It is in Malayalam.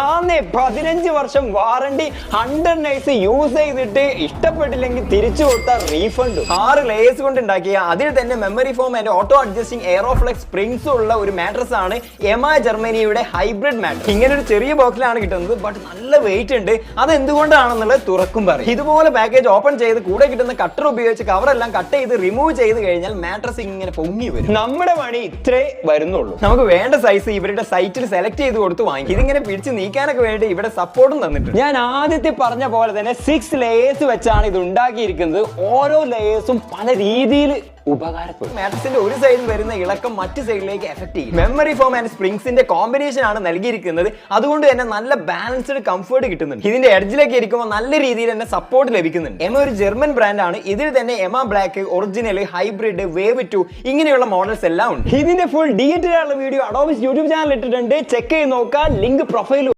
ആന്നേ 15 വർഷം വാറണ്ടി, 100 നൈറ്റ്സ് യൂസ് ചെയ്തിട്ട് ഇഷ്ടപ്പെട്ടില്ലെങ്കിൽ തിരിച്ചു കൊടുത്താൽ റീഫണ്ട്. 6 ലേയേഴ്സ് കൊണ്ട് ഉണ്ടാക്കിയ അതിൽ തന്നെ memory foam and auto adjusting aeroflex springs ഉള്ള ഒരു മാട്രസ് ആണ് എമ ജർമ്മനിയുടെ ഹൈബ്രിഡ് മാട്രസ്. ഇങ്ങനെ ഒരു ചെറിയ ബോക്സിലാണ് കിട്ടുന്നത്, ബട്ട് നല്ല വെയിറ്റ് ഉണ്ട്. അത് എന്തുകൊണ്ടാണെന്നുള്ളത് തുറക്കും പറയും. ഇതുപോലെ പാക്കേജ് ഓപ്പൺ ചെയ്ത് കൂടെ കിട്ടുന്ന കട്ടർ ഉപയോഗിച്ച് കവറെല്ലാം കട്ട് ചെയ്ത് റിമൂവ് ചെയ്ത് കഴിഞ്ഞാൽ മാട്രസ് ഇങ്ങനെ പൊങ്ങി വരും. നമ്മുടെ പണി ഇത്രേ വരുന്നുള്ളൂ. നമുക്ക് വേണ്ട സൈസ് ഇവരുടെ സൈറ്റിൽ സെലക്ട് ചെയ്ത് കൊടുത്ത് വാങ്ങി. ഇതിങ്ങനെ പിടിച്ച് നീക്കാനൊക്കെ വേണ്ടി ഇവിടെ സപ്പോർട്ടും തന്നിട്ടുണ്ട്. ഞാൻ ആദ്യത്തെ പറഞ്ഞ പോലെ തന്നെ 6 ലേയേഴ്സ് വെച്ചാണ് ഇത് ഉണ്ടാക്കിയിരിക്കുന്നത്. ഓരോ ലേയേഴ്സും പല രീതിയിൽ ഉപകാരപ്പെടും. മാട്രസിന്റെ ഒരു സൈഡിൽ വരുന്ന ഇളക്കം മറ്റു സൈഡിലേക്ക് എഫക്ട് ചെയ്യും. മെമ്മറി ഫോം ആൻഡ് സ്പ്രിങ്സിന്റെ കോമ്പിനേഷൻ ആണ് നൽകിയിരിക്കുന്നത്. അതുകൊണ്ട് തന്നെ നല്ല ബാലൻസ്ഡ് കംഫർട്ട് കിട്ടുന്നുണ്ട്. ഇതിന്റെ എഡ്ജിലേക്ക് ഇരിക്കുമ്പോൾ നല്ല രീതിയിൽ തന്നെ സപ്പോർട്ട് ലഭിക്കുന്നുണ്ട്. എമ ഒരു ജർമ്മൻ ബ്രാൻഡ് ആണ്. ഇതിൽ തന്നെ എമ ബ്ലാക്ക്, ഒറിജിനൽ, ഹൈബ്രിഡ്, വേവ് 2 ഇങ്ങനെയുള്ള മോഡൽസ് എല്ലാം ഉണ്ട്. ഇതിന്റെ ഫുൾ ഡീറ്റെയിൽ ആയുള്ള വീഡിയോ അഡോബിസ് യൂട്യൂബ് ചാനൽ ഇട്ടിട്ടുണ്ട്. ചെക്ക് ചെയ്ത് നോക്കാം. Link profile